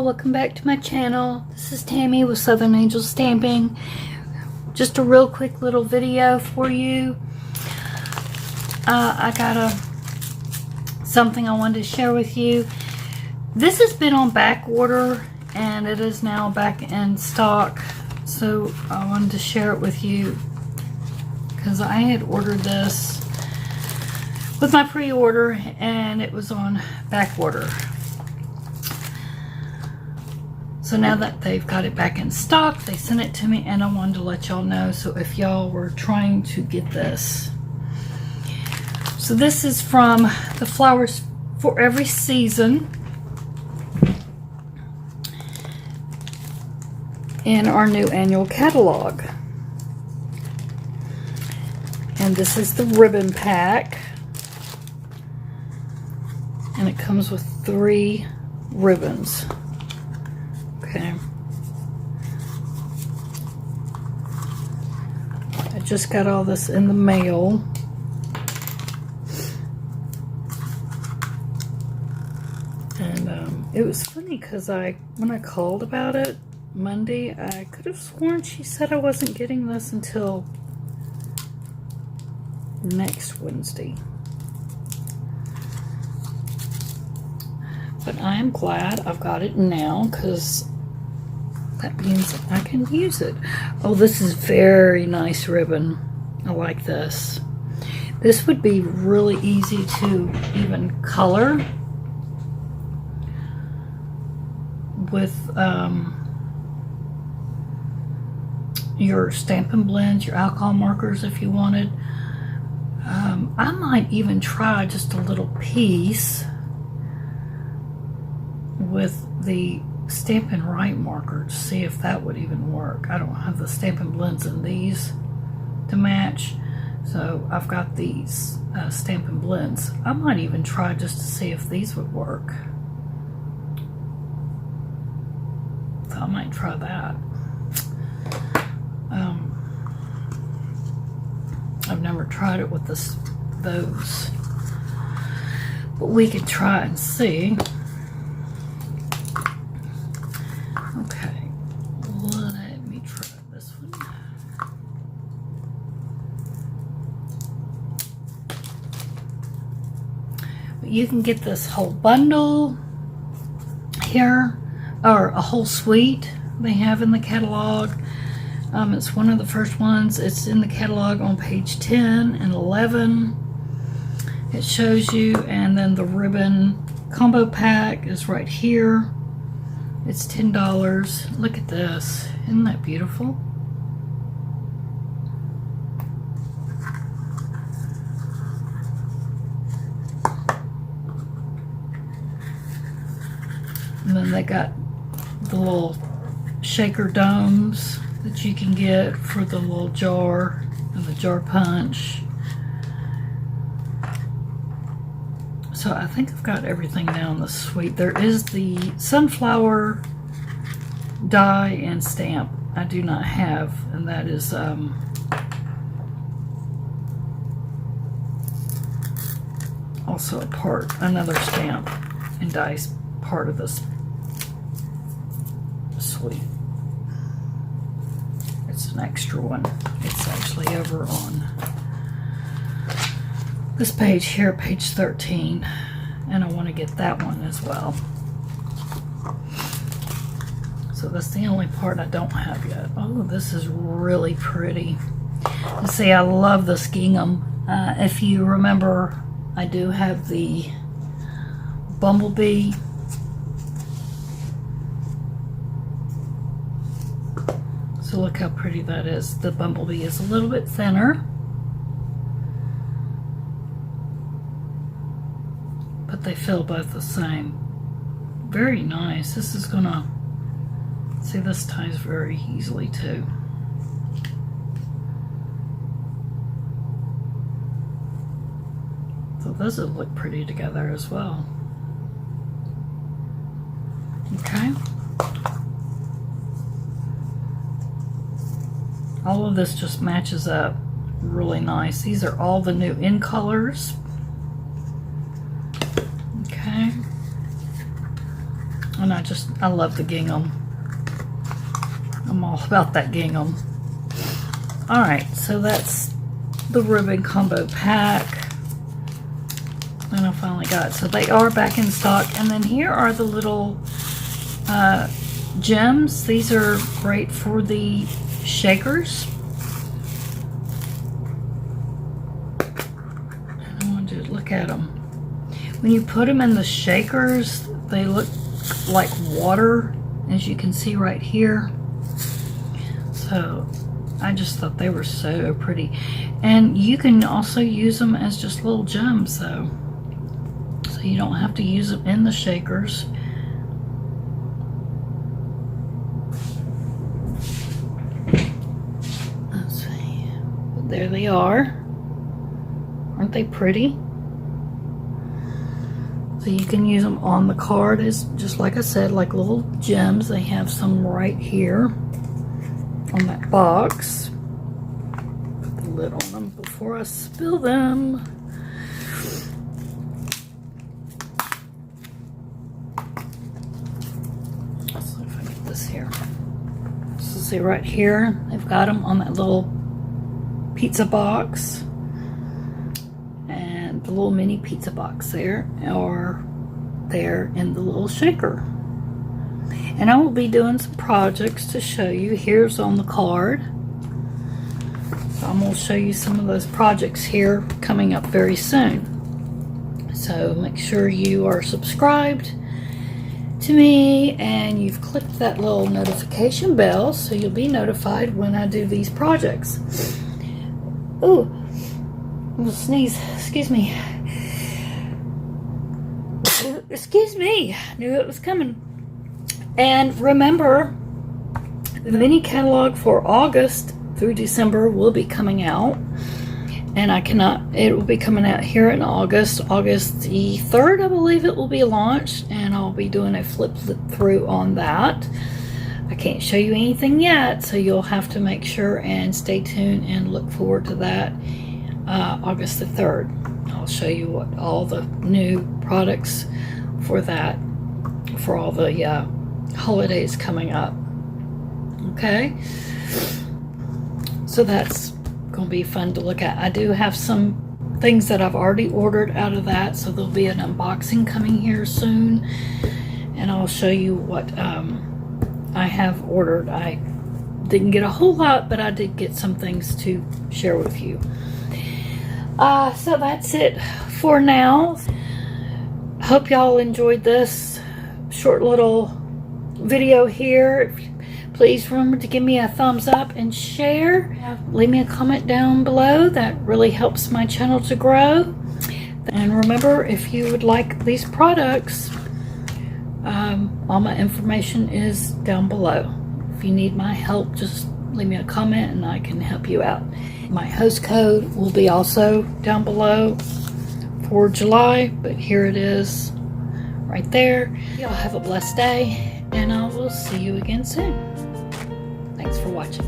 welcome back to my channel. This is Tammy with Southern Angel Stamping. Just a real quick little video for you. I got something I wanted to share with you. This has been on back order and it is now back in stock, so I wanted to share it with you because I had ordered this with my pre-order and it was on back order. So now that they've got it back in stock, they sent it to me and I wanted to let y'all know. So if y'all were trying to get this. So this is from the Flowers for Every Season in our new annual catalog. And this is the ribbon pack. And it comes with 3 ribbons. Okay. I just got all this in the mail. And it was funny because when I called about it Monday, I could have sworn she said I wasn't getting this until next Wednesday. But I am glad I've got it now because that means I can use it. Oh, this is very nice ribbon. I like this. This would be really easy to even color with your Stampin' blends, your alcohol markers if you wanted. I might even try just a little piece with the Stampin' Right marker to see if that would even work. I don't have the Stampin' blends in these to match, so I've got these Stampin' blends. I might even try just to see if these would work. So I might try that. I've never tried it with those, but we could try and see. Okay, let me try this one. But you can get this whole bundle here, or a whole suite they have in the catalog. It's one of the first ones. It's in the catalog on page 10 and 11. It shows you, and then the ribbon combo pack is right here. It's $10. Look at this. Isn't that beautiful? And then they got the little shaker domes that you can get for the little jar and the jar punch. So I think I've got everything now in the suite. There is the sunflower die and stamp I do not have, and that is also a part, another stamp and dice part of this suite. It's an extra one. It's actually over on this page here, page 13, and I want to get that one as well. So that's the only part I don't have yet. Oh, this is really pretty. And see, I love this gingham. If you remember, I do have the bumblebee. So look how pretty that is. The bumblebee is a little bit thinner, but they feel both the same. Very nice. This is gonna, see, this ties very easily too. So those will look pretty together as well. Okay. All of this just matches up really nice. These are all the new in colors. Okay. And I love the gingham. I'm all about that gingham. Alright, so that's the ribbon combo pack. And I finally got it. So they are back in stock. And then here are the little gems. These are great for the shakers. I want you to look at them. When you put them in the shakers, they look like water, as you can see right here. So I just thought they were so pretty. And you can also use them as just little gems though. So you don't have to use them in the shakers. Let's see. There they are. Aren't they pretty? So you can use them on the card as, just like I said, like little gems. They have some right here on that box. Put the lid on them before I spill them. Let's see if I get this here. So see right here, they've got them on that little pizza box. The little mini pizza box there, or there in the little shaker. And I will be doing some projects to show you. Here's on the card. So I'm going to show you some of those projects here coming up very soon. So make sure you are subscribed to me and you've clicked that little notification bell so you'll be notified when I do these projects. Ooh. I'm gonna sneeze. Excuse me. Excuse me. Knew it was coming. And remember, the mini catalog for August through December will be coming out. And it will be coming out here in August. August the 3rd, I believe it will be launched. And I'll be doing a flip through on that. I can't show you anything yet, so you'll have to make sure and stay tuned and look forward to that. August the 3rd. I'll show you what all the new products for that, for all the holidays coming up. Okay, so that's gonna be fun to look at. I do have some things that I've already ordered out of that, so there'll be an unboxing coming here soon, and I'll show you what I have ordered. I didn't get a whole lot, but I did get some things to share with you. So that's it for now. Hope y'all enjoyed this short little video here. Please remember to give me a thumbs up and share. Leave me a comment down below. That really helps my channel to grow. And remember, if you would like these products, all my information is down below. If you need my help, just leave me a comment and I can help you out. My host code will be also down below for July, but here it is right there. Y'all have a blessed day, and I will see you again soon. Thanks for watching.